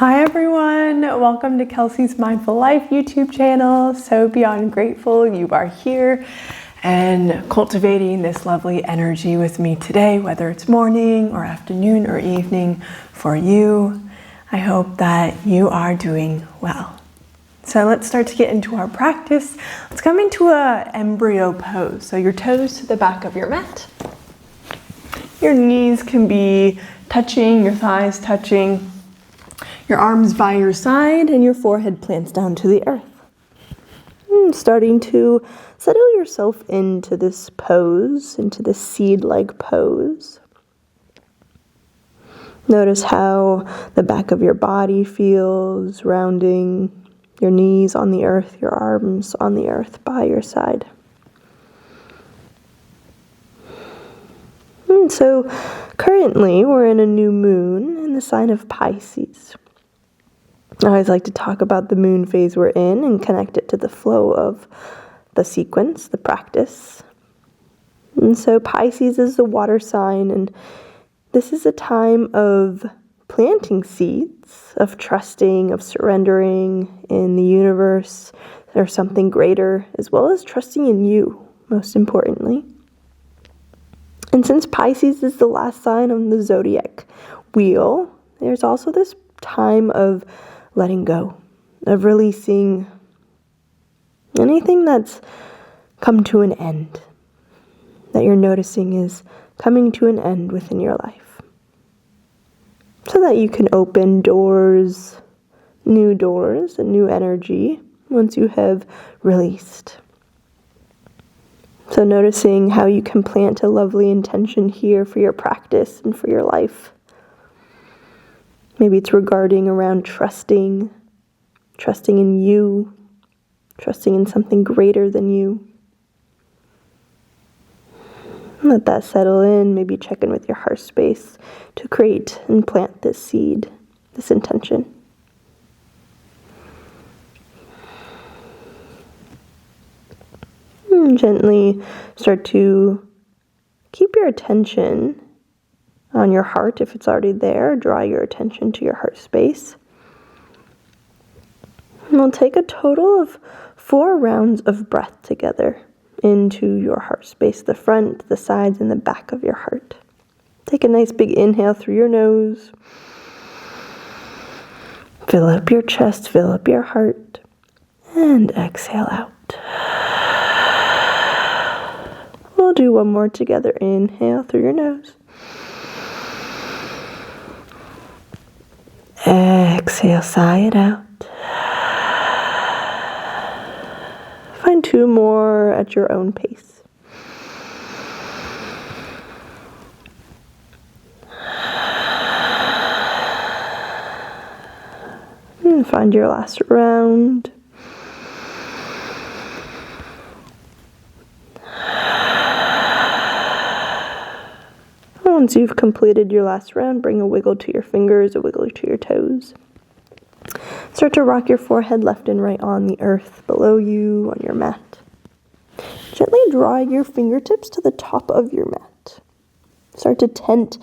Hi everyone, welcome to Kelsey's Mindful Life YouTube channel. So beyond grateful you are here and cultivating this lovely energy with me today, whether it's morning or afternoon or evening for you. I hope that you are doing well. So let's start to get into our practice. Let's come into a embryo pose. So your toes to the back of your mat. Your knees can be touching, your thighs touching. Your arms by your side and your forehead plants down to the earth. Starting to settle yourself into this pose, into this seed-like pose. Notice how the back of your body feels, rounding, your knees on the earth, your arms on the earth by your side. So currently we're in a new moon in the sign of Pisces. I always like to talk about the moon phase we're in and connect it to the flow of the sequence, the practice. And so Pisces is the water sign, and this is a time of planting seeds, of trusting, of surrendering in the universe or something greater, as well as trusting in you, most importantly. And since Pisces is the last sign on the zodiac wheel, there's also this time of letting go, of releasing anything that's come to an end, that you're noticing is coming to an end within your life, so that you can open doors, and new energy once you have released. So noticing how you can plant a lovely intention here for your practice and for your life. Maybe it's regarding around trusting in you, trusting in something greater than you. Let that settle in. Maybe check in with your heart space to create and plant this seed, this intention. And gently start to keep your attention on your heart. If it's already there, draw your attention to your heart space. And we'll take a total of 4 rounds of breath together into your heart space, the front, the sides, and the back of your heart. Take a nice big inhale through your nose. Fill up your chest, fill up your heart, and exhale out. We'll do one more together. Inhale through your nose. Exhale, sigh it out. Find 2 more at your own pace. And find your last round. Once you've completed your last round, bring a wiggle to your fingers, a wiggle to your toes. Start to rock your forehead left and right on the earth below you, on your mat. Gently draw your fingertips to the top of your mat. Start to tent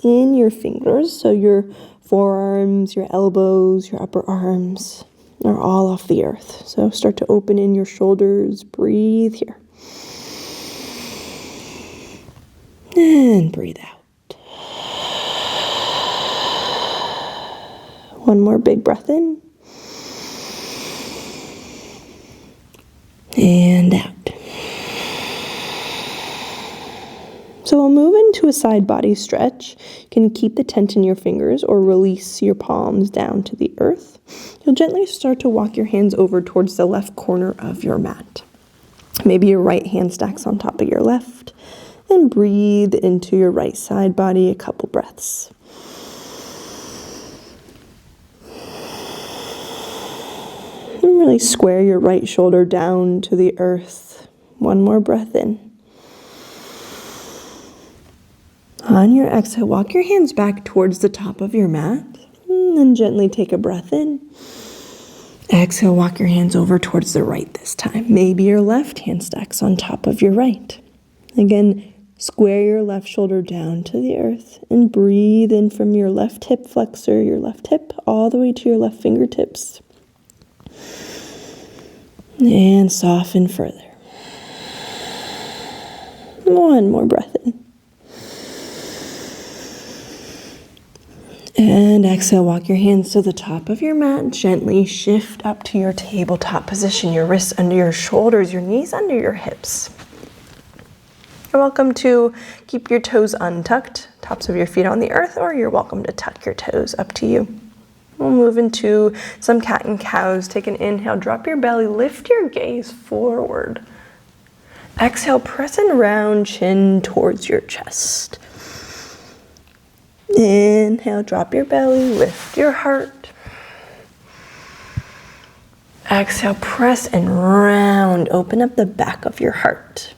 in your fingers, so your forearms, your elbows, your upper arms are all off the earth. So start to open in your shoulders, breathe here. And breathe out. One more big breath in. And out. So we'll move into a side body stretch. You can keep the tent in your fingers or release your palms down to the earth. You'll gently start to walk your hands over towards the left corner of your mat. Maybe your right hand stacks on top of your left. And breathe into your right side body a couple breaths. And really square your right shoulder down to the earth. One more breath in. On your exhale, walk your hands back towards the top of your mat. And then gently take a breath in. Exhale, walk your hands over towards the right this time. Maybe your left hand stacks on top of your right. Again, Square your left shoulder down to the earth and breathe in from your left hip flexor, your left hip, all the way to your left fingertips. And soften further. One more breath in. And exhale, walk your hands to the top of your mat. Gently shift up to your tabletop position. Your wrists under your shoulders, your knees under your hips. You're welcome to keep your toes untucked, tops of your feet on the earth, or you're welcome to tuck your toes, up to you. We'll move into some cat and cows. Take an inhale, drop your belly, lift your gaze forward. Exhale, press and round chin towards your chest. Inhale, drop your belly, lift your heart. Exhale, press and round, open up the back of your heart.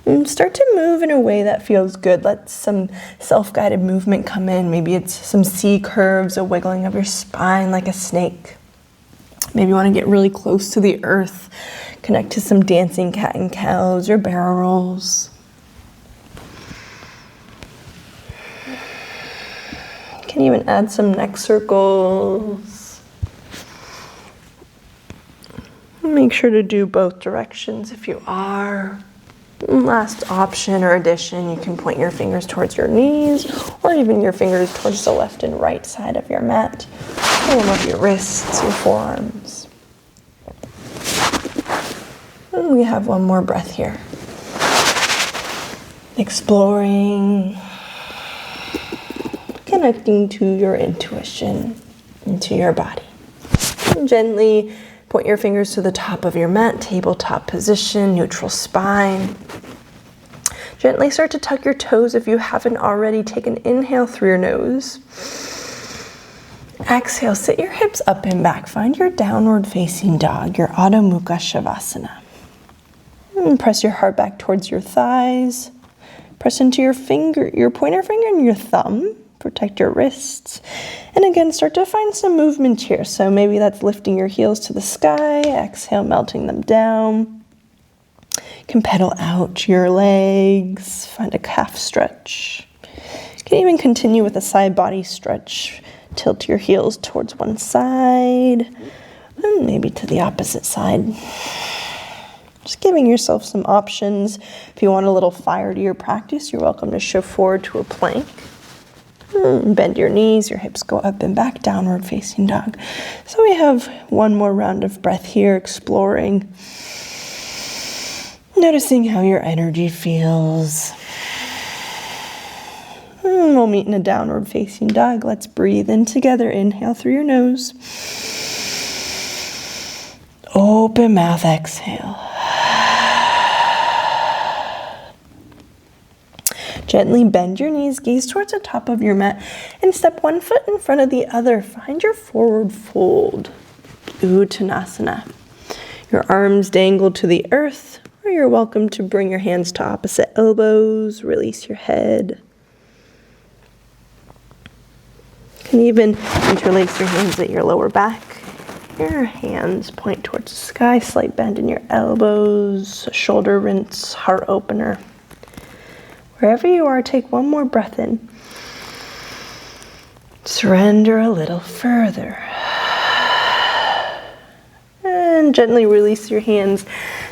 And start to move in a way that feels good. Let some self-guided movement come in. Maybe it's some C curves, a wiggling of your spine like a snake. Maybe you want to get really close to the earth. Connect to some dancing cat and cows or barrel rolls. You can even add some neck circles. Make sure to do both directions if you are. Last option or addition, you can point your fingers towards your knees or even your fingers towards the left and right side of your mat. Warm up your wrists, your forearms. And we have one more breath here. Exploring, connecting to your intuition, into your body. And gently point your fingers to the top of your mat, tabletop position, neutral spine. Gently start to tuck your toes if you haven't already. Take an inhale through your nose. Exhale, sit your hips up and back. Find your downward facing dog, your Adho Mukha Shavasana. And press your heart back towards your thighs. Press into your pointer finger and your thumb. Protect your wrists. And again, start to find some movement here. So maybe that's lifting your heels to the sky. Exhale, melting them down. You can pedal out your legs. Find a calf stretch. You can even continue with a side body stretch. Tilt your heels towards one side. And maybe to the opposite side. Just giving yourself some options. If you want a little fire to your practice, you're welcome to shift forward to a plank. Bend your knees, your hips go up and back, downward facing dog. So we have one more round of breath here, exploring. Noticing how your energy feels. We'll meet in a downward facing dog. Let's breathe in together. Inhale through your nose. Open mouth, exhale. Gently bend your knees, gaze towards the top of your mat, and step one foot in front of the other. Find your forward fold, Uttanasana. Your arms dangle to the earth, or you're welcome to bring your hands to opposite elbows, release your head. You can even interlace your hands at your lower back. Your hands point towards the sky, slight bend in your elbows, shoulder rinse, heart opener. Wherever you are, take one more breath in. Surrender a little further. And gently release your hands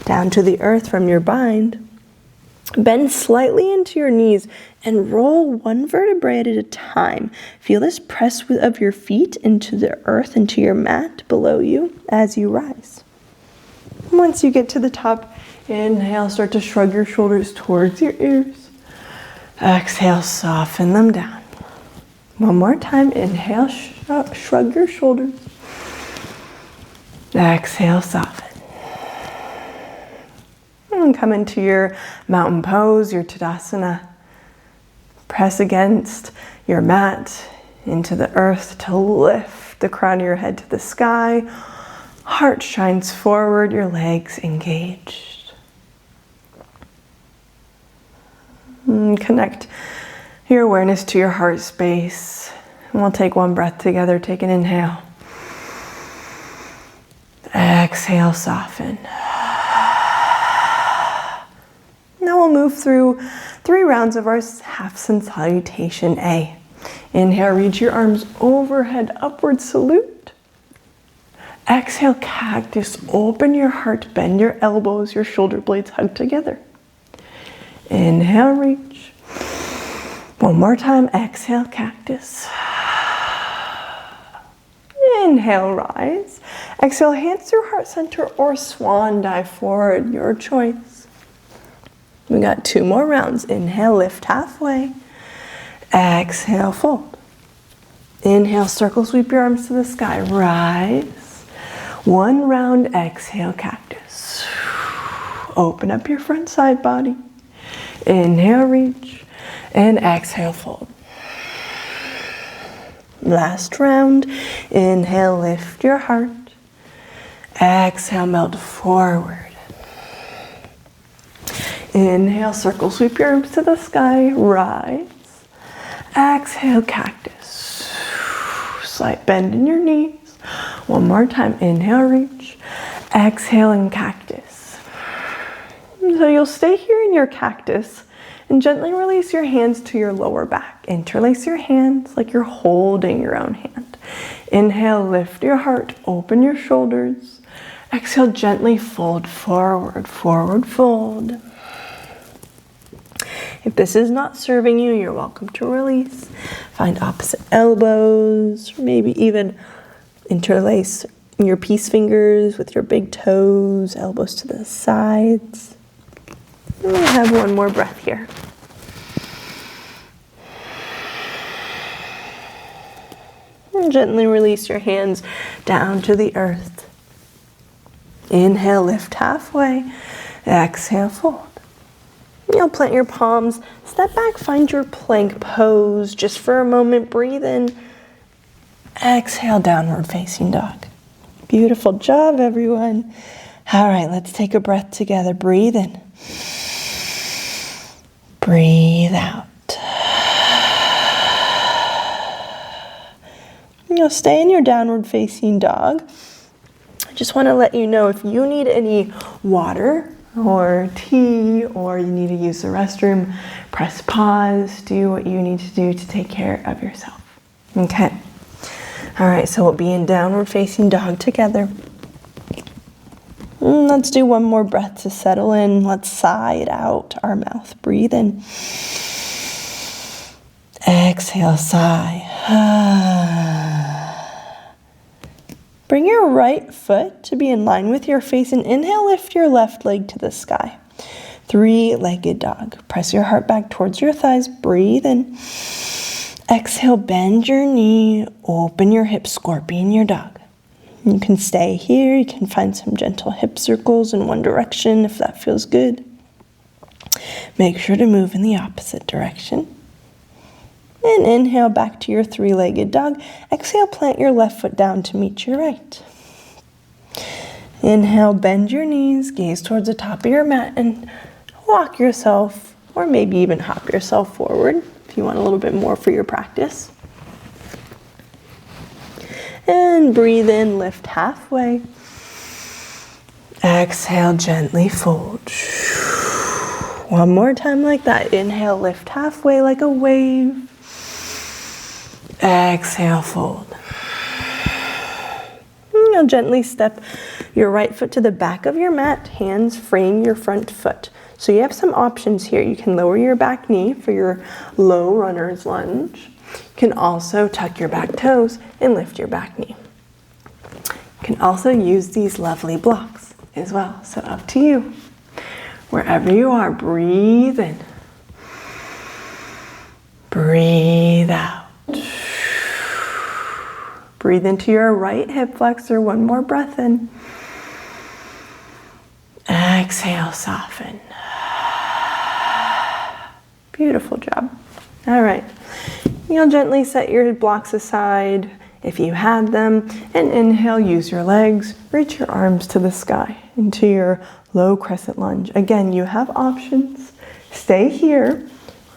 down to the earth from your bind. Bend slightly into your knees and roll one vertebrae at a time. Feel this press of your feet into the earth, into your mat below you as you rise. Once you get to the top, inhale, start to shrug your shoulders towards your ears. Exhale, soften them down. One more time, inhale, shrug your shoulders. Exhale, soften. And come into your mountain pose, your Tadasana. Press against your mat into the earth to lift the crown of your head to the sky. Heart shines forward, your legs engaged. And connect your awareness to your heart space. And we'll take one breath together. Take an inhale. Exhale, soften. Now we'll move through 3 rounds of our half sun salutation A. Inhale, reach your arms overhead, upward salute. Exhale, cactus, open your heart, bend your elbows, your shoulder blades hug together. Inhale, reach. One more time, exhale, cactus. Inhale, rise. Exhale, hands through heart center or swan dive forward, your choice. We got 2 more rounds. Inhale, lift halfway. Exhale, fold. Inhale, circle, sweep your arms to the sky. Rise. 1 round, exhale, cactus. Open up your front side body. Inhale, reach. And exhale, fold. Last round. Inhale, lift your heart. Exhale, melt forward. Inhale, circle, sweep your arms to the sky. Rise. Exhale, cactus. Slight bend in your knees. 1 more time. Inhale, reach. Exhale, and cactus. So you'll stay here in your cactus and gently release your hands to your lower back. Interlace your hands like you're holding your own hand. Inhale, lift your heart, open your shoulders. Exhale, gently fold forward, forward fold. If this is not serving you, you're welcome to release. Find opposite elbows, maybe even interlace your peace fingers with your big toes, elbows to the sides. And we have 1 more breath here. And gently release your hands down to the earth. Inhale, lift halfway. Exhale, fold. You'll plant your palms, step back, find your plank pose. Just for a moment, breathe in. Exhale, downward facing dog. Beautiful job, everyone. All right, let's take a breath together. Breathe in. Breathe out. You'll stay in your downward facing dog. I just want to let you know if you need any water or tea or you need to use the restroom, press pause, do what you need to do to take care of yourself. Okay. All right, so we'll be in downward facing dog together. Let's do 1 more breath to settle in. Let's sigh it out our mouth. Breathe in. Exhale, sigh. Bring your right foot to be in line with your face and inhale, lift your left leg to the sky. 3-legged dog. Press your heart back towards your thighs. Breathe in. Exhale, bend your knee, open your hips, scorpion your dog. You can stay here. You can find some gentle hip circles in one direction if that feels good. Make sure to move in the opposite direction. And inhale back to your 3-legged dog. Exhale, plant your left foot down to meet your right. Inhale, bend your knees, gaze towards the top of your mat, and walk yourself, or maybe even hop yourself forward if you want a little bit more for your practice. And breathe in, lift halfway. Exhale, gently fold. 1 more time like that. Inhale, lift halfway like a wave. Exhale, fold. You'll gently step your right foot to the back of your mat. Hands frame your front foot. So you have some options here. You can lower your back knee for your low runner's lunge. You can also tuck your back toes and lift your back knee. You can also use these lovely blocks as well. So up to you. Wherever you are, breathe in. Breathe out. Breathe into your right hip flexor. 1 more breath in. Exhale, soften. Beautiful job. All right. You'll gently set your blocks aside if you had them, and inhale, use your legs, reach your arms to the sky into your low crescent lunge. Again, you have options. Stay here,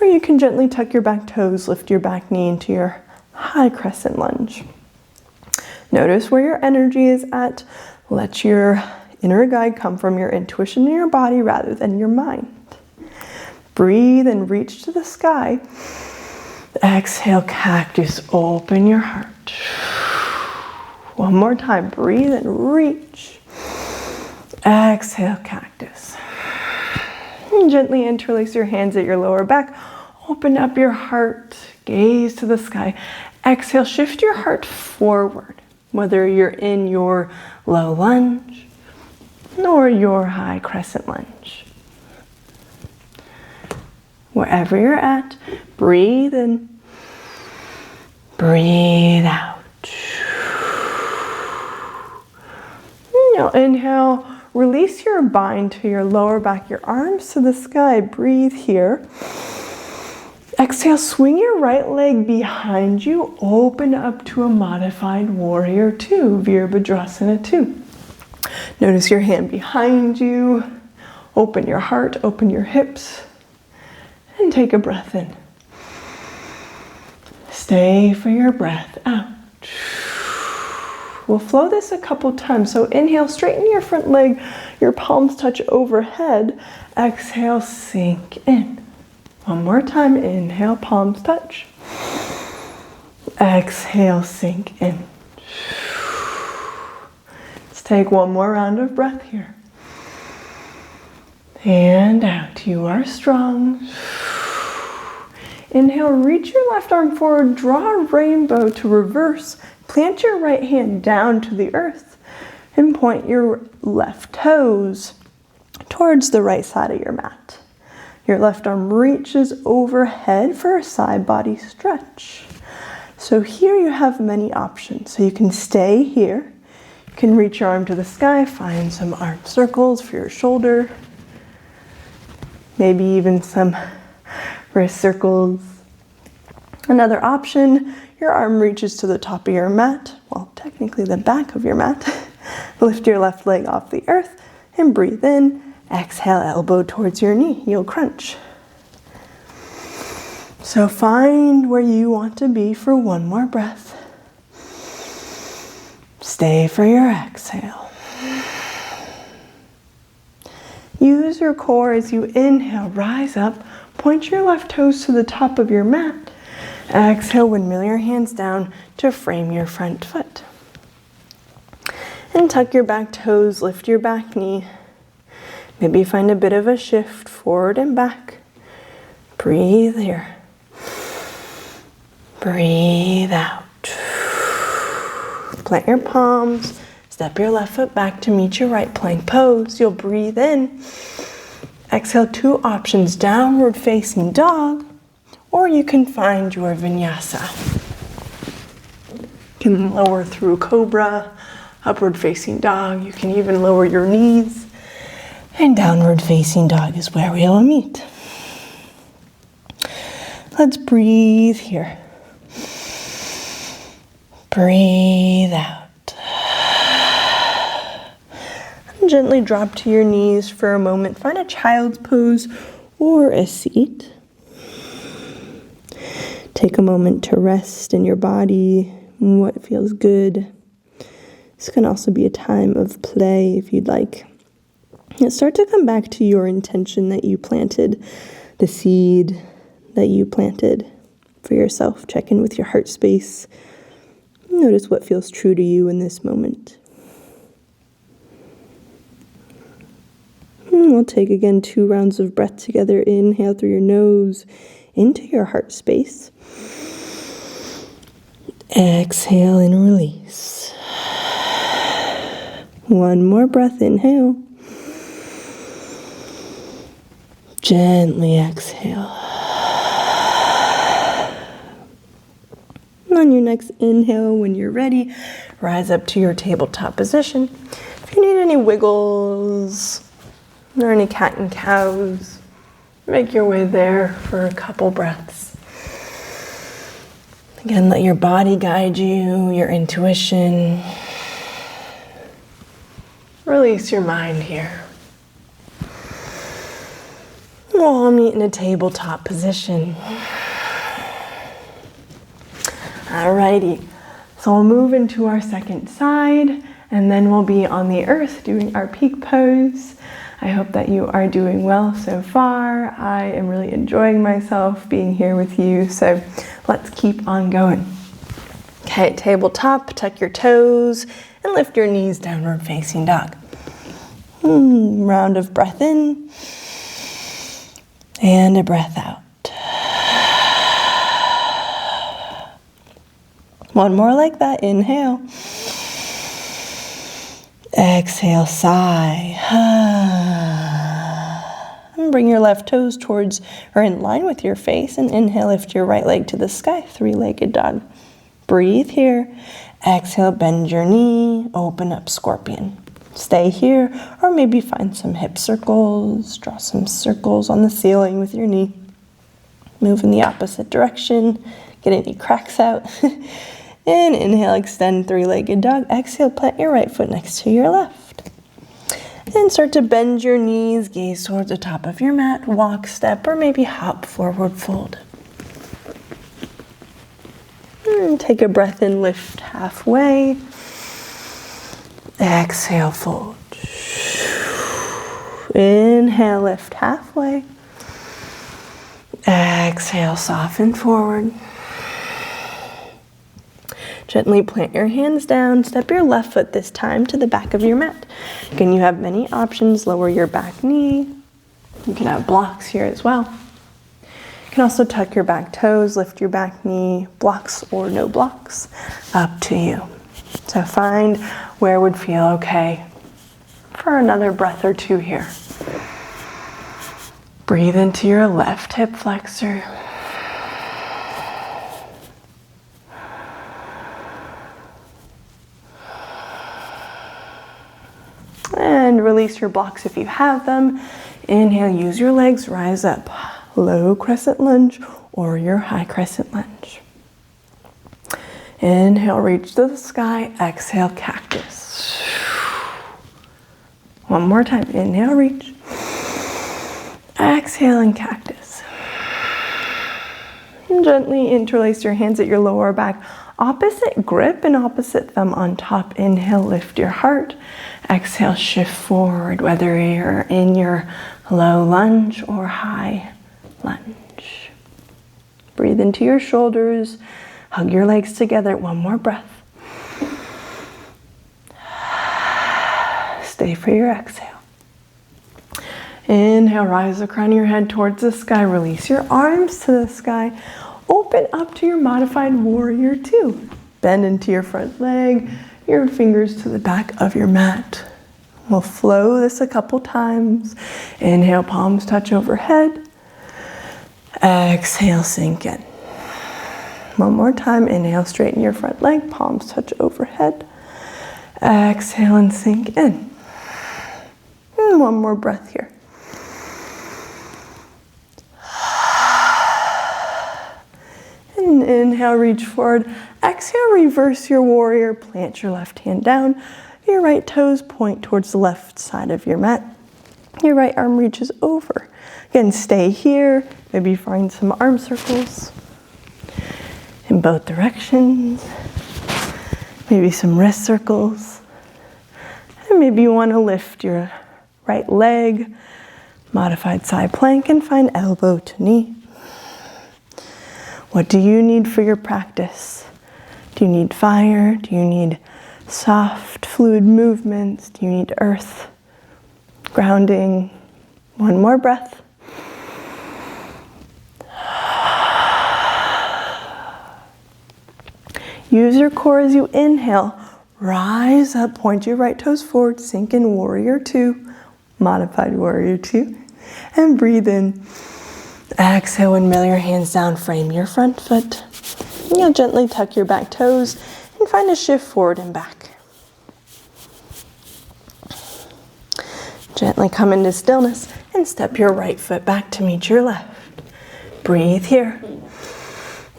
or you can gently tuck your back toes, lift your back knee into your high crescent lunge. Notice where your energy is at. Let your inner guide come from your intuition in your body rather than your mind. Breathe and reach to the sky. Exhale, cactus, open your heart. One more time, breathe and reach. Exhale, cactus. And gently interlace your hands at your lower back. Open up your heart, gaze to the sky. Exhale, shift your heart forward, whether you're in your low lunge or your high crescent lunge. Wherever you're at, breathe in, breathe out. Now inhale, release your bind to your lower back, your arms to the sky. Breathe here. Exhale, swing your right leg behind you. Open up to a modified warrior 2, Virabhadrasana 2. Notice your hand behind you. Open your heart, open your hips. And take a breath in. Stay for your breath out. We'll flow this a couple times. So inhale, straighten your front leg. Your palms touch overhead. Exhale, sink in. One more time. Inhale, palms touch. Exhale, sink in. Let's take one more round of breath here. And out. You are strong. Inhale, reach your left arm forward, draw a rainbow to reverse. Plant your right hand down to the earth and point your left toes towards the right side of your mat. Your left arm reaches overhead for a side body stretch. So here you have many options. So you can stay here. You can reach your arm to the sky, find some arm circles for your shoulder. Maybe even some wrist circles. Another option, your arm reaches to the top of your mat, well, technically the back of your mat. Lift your left leg off the earth and breathe in. Exhale, elbow towards your knee, heel crunch. So find where you want to be for one more breath. Stay for your exhale. Use your core as you inhale, rise up, point your left toes to the top of your mat. Exhale, windmill your hands down to frame your front foot. And tuck your back toes, lift your back knee. Maybe find a bit of a shift forward and back. Breathe here. Breathe out. Plant your palms. Step your left foot back to meet your right plank pose. You'll breathe in. Exhale, 2 options, downward facing dog, or you can find your vinyasa. You can lower through cobra, upward facing dog. You can even lower your knees. And downward facing dog is where we'll meet. Let's breathe here. Breathe out. Gently drop to your knees for a moment. Find a child's pose or a seat. Take a moment to rest in your body, what feels good. This can also be a time of play if you'd like. And start to come back to your intention that you planted, the seed that you planted for yourself. Check in with your heart space. Notice what feels true to you in this moment. And we'll take again 2 rounds of breath together. Inhale through your nose into your heart space. Exhale and release. One more breath. Inhale. Gently exhale. And on your next inhale, when you're ready, rise up to your tabletop position. If you need any wiggles or any cat and cows, make your way there for a couple breaths. Again, let your body guide you, your intuition. Release your mind here. We'll all meet in a tabletop position. Alrighty, so we'll move into our second side, and then we'll be on the earth doing our peak pose. I hope that you are doing well so far. I am really enjoying myself being here with you, so let's keep on going. Okay, tabletop, tuck your toes and lift your knees, downward facing dog. Round of breath in and a breath out. One more like that. Inhale. Exhale, sigh. And bring your left toes towards or in line with your face, and inhale, lift your right leg to the sky, three-legged dog. Breathe here. Exhale, bend your knee, open up scorpion. Stay here, or maybe find some hip circles, draw some circles on the ceiling with your knee. Move in the opposite direction, get any cracks out. And inhale, extend three-legged dog. Exhale, plant your right foot next to your left. And start to bend your knees, gaze towards the top of your mat, walk, step, or maybe hop, forward fold. And take a breath in, lift halfway. Exhale, fold. Inhale, lift halfway. Exhale, soften forward. Gently plant your hands down. Step your left foot this time to the back of your mat. Again, you have many options. Lower your back knee. You can have blocks here as well. You can also tuck your back toes, lift your back knee, blocks or no blocks, up to you. So find where would feel okay for another breath or two here. Breathe into your left hip flexor. And release your blocks if you have them. Inhale, use your legs, rise up. Low crescent lunge or your high crescent lunge. Inhale, reach to the sky. Exhale, cactus. One more time. Inhale, reach. Exhale, and cactus. And gently interlace your hands at your lower back. Opposite grip and opposite thumb on top. Inhale, lift your heart. Exhale, shift forward, whether you're in your low lunge or high lunge. Breathe into your shoulders. Hug your legs together. One more breath. Stay for your exhale. Inhale, rise the crown of your head towards the sky. Release your arms to the sky. Open up to your modified warrior two. Bend into your front leg, your fingers to the back of your mat. We'll flow this a couple times. Inhale, palms touch overhead. Exhale, sink in. One more time. Inhale, straighten your front leg, palms touch overhead. Exhale and sink in. And one more breath here. And inhale, reach forward. Exhale, reverse your warrior. Plant your left hand down. Your right toes point towards the left side of your mat. Your right arm reaches over. Again, stay here. Maybe find some arm circles in both directions. Maybe some wrist circles. And maybe you want to lift your right leg, modified side plank, and find elbow to knee. What do you need for your practice? Do you need fire? Do you need soft, fluid movements? Do you need earth? Grounding? One more breath. Use your core as you inhale. Rise up, point your right toes forward, sink in warrior two, modified warrior two, and breathe in. Exhale, windmill your hands down, frame your front foot. You'll gently tuck your back toes and find a shift forward and back. Gently come into stillness and step your right foot back to meet your left. Breathe here.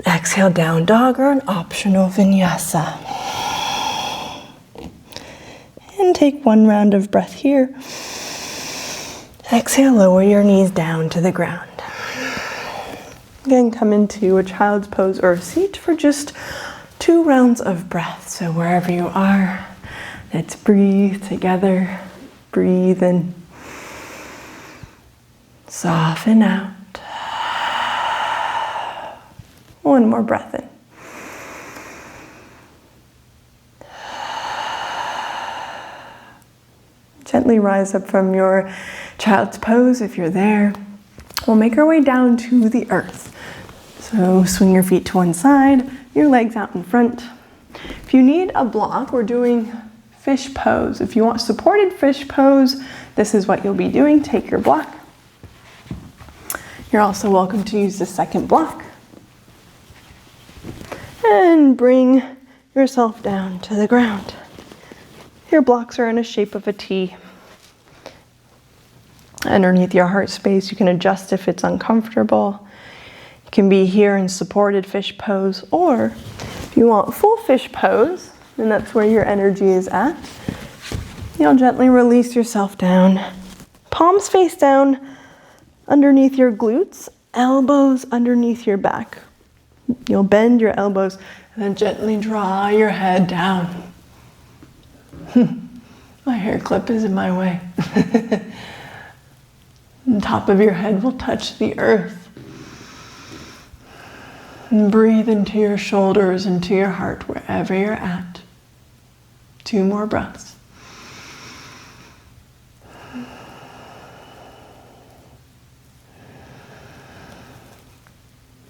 Exhale, down dog or an optional vinyasa. And take one round of breath here. Exhale, lower your knees down to the ground. Again, come into a child's pose or a seat for just 2 rounds of breath. So wherever you are, let's breathe together. Breathe in. Soften out. One more breath in. Gently rise up from your child's pose if you're there. We'll make our way down to the earth. So swing your feet to one side, your legs out in front. If you need a block, we're doing fish pose. If you want supported fish pose, this is what you'll be doing. Take your block. You're also welcome to use the second block. And bring yourself down to the ground. Your blocks are in a shape of a T. Underneath your heart space, you can adjust if it's uncomfortable. You can be here in supported fish pose, or if you want full fish pose, and that's where your energy is at, you'll gently release yourself down. Palms face down underneath your glutes, elbows underneath your back. You'll bend your elbows and then gently draw your head down. My hair clip is in my way. The top of your head will touch the earth. And breathe into your shoulders, into your heart, wherever you're at. 2 more breaths.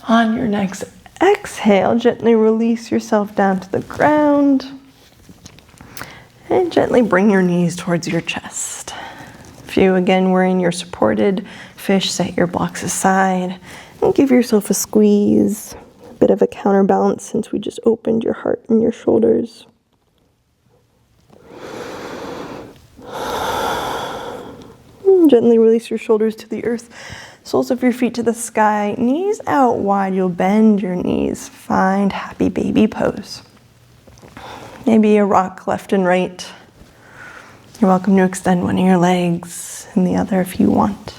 On your next exhale, gently release yourself down to the ground. And gently bring your knees towards your chest. If you, again, were in your supported fish, set your blocks aside and give yourself a squeeze, a bit of a counterbalance since we just opened your heart and your shoulders. And gently release your shoulders to the earth, soles of your feet to the sky, knees out wide. You'll bend your knees. Find happy baby pose. Maybe a rock left and right. You're welcome to extend one of your legs and the other if you want.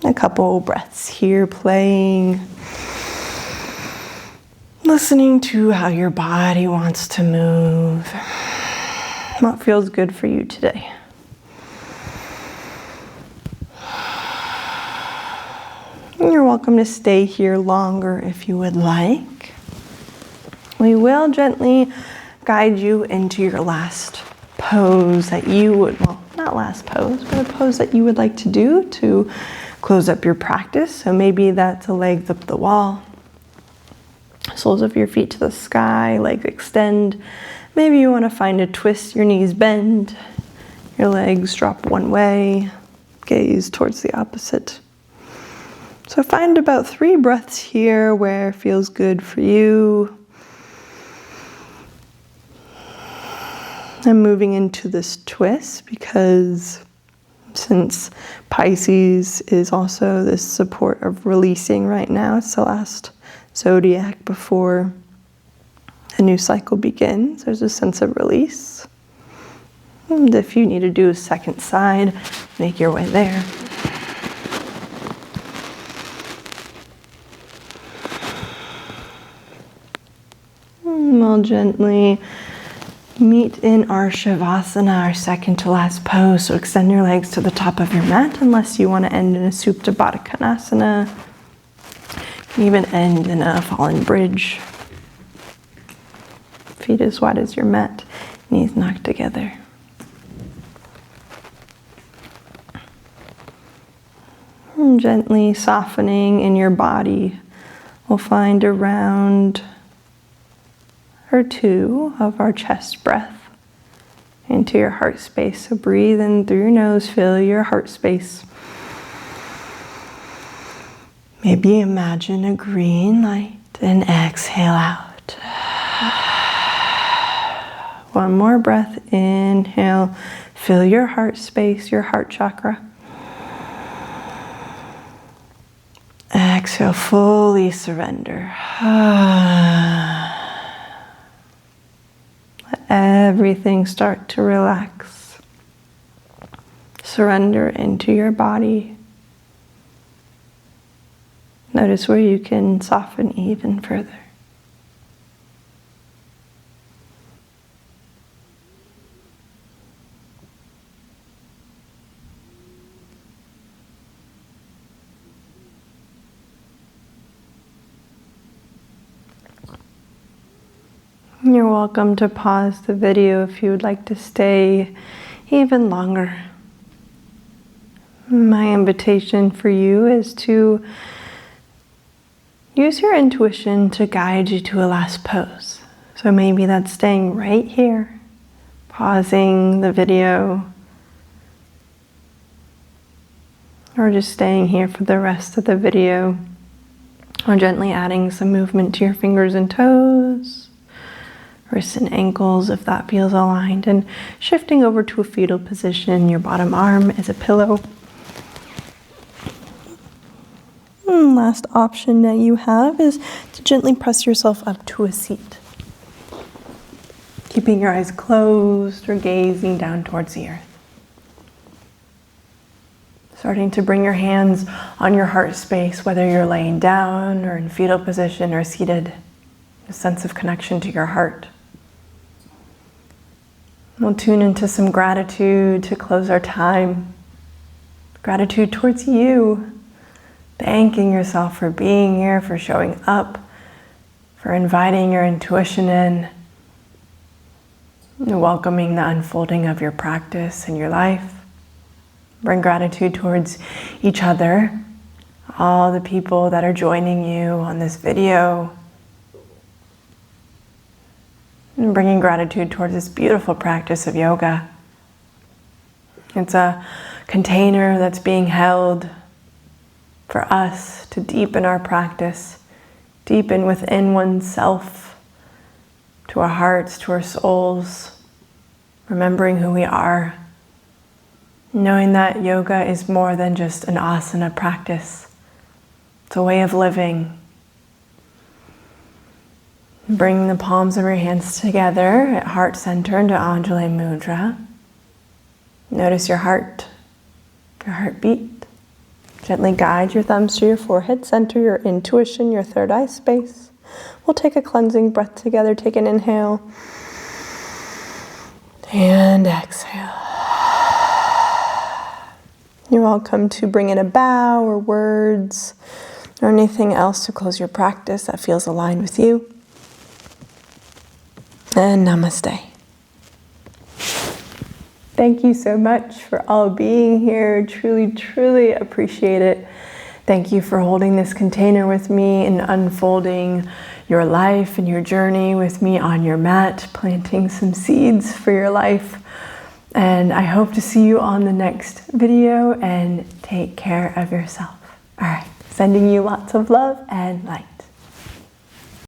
A couple breaths here, playing. Listening to how your body wants to move. What feels good for you today? And you're welcome to stay here longer if you would like. We will gently guide you into your last pose that you would, well, not last pose, but a pose that you would like to do to close up your practice. So maybe that's a legs up the wall, soles of your feet to the sky, legs extend. Maybe you want to find a twist, your knees bend, your legs drop one way, gaze towards the opposite. So find about 3 breaths here where it feels good for you. I'm moving into this twist because since Pisces is also this support of releasing right now, it's the last zodiac before a new cycle begins. There's a sense of release. And if you need to do a second side, make your way there. And we'll gently meet in our Shavasana, our second to last pose. So extend your legs to the top of your mat unless you want to end in a Supta Baddha Konasana. You can even end in a fallen bridge. Feet as wide as your mat, knees knocked together. And gently softening in your body, we'll find a round or 2 of our chest breath into your heart space. So breathe in through your nose, fill your heart space. Maybe imagine a green light and exhale out. One more breath, inhale, fill your heart space, your heart chakra. Exhale, fully surrender. Let everything start to relax. Surrender into your body. Notice where you can soften even further. You're welcome to pause the video if you would like to stay even longer. My invitation for you is to use your intuition to guide you to a last pose. So maybe that's staying right here, pausing the video, or just staying here for the rest of the video, or gently adding some movement to your fingers and toes, wrists and ankles if that feels aligned, and shifting over to a fetal position. Your bottom arm is a pillow. And last option that you have is to gently press yourself up to a seat, keeping your eyes closed or gazing down towards the earth. Starting to bring your hands on your heart space, whether you're laying down or in fetal position or seated, a sense of connection to your heart. We'll tune into some gratitude to close our time. Gratitude towards you, thanking yourself for being here, for showing up, for inviting your intuition in, and welcoming the unfolding of your practice and your life. Bring gratitude towards each other, all the people that are joining you on this video, and bringing gratitude towards this beautiful practice of yoga. It's a container that's being held for us to deepen our practice, deepen within oneself, to our hearts, to our souls, remembering who we are, knowing that yoga is more than just an asana practice. It's a way of living. Bring the palms of your hands together at heart center into Anjali Mudra. Notice your heartbeat. Gently guide your thumbs to your forehead, center your intuition, your third eye space. We'll take a cleansing breath together. Take an inhale and exhale. You're welcome to bring in a bow or words or anything else to close your practice that feels aligned with you. And namaste. Thank you so much for all being here. Truly, truly appreciate it. Thank you for holding this container with me and unfolding your life and your journey with me on your mat, planting some seeds for your life. And I hope to see you on the next video, and take care of yourself. All right, sending you lots of love and light.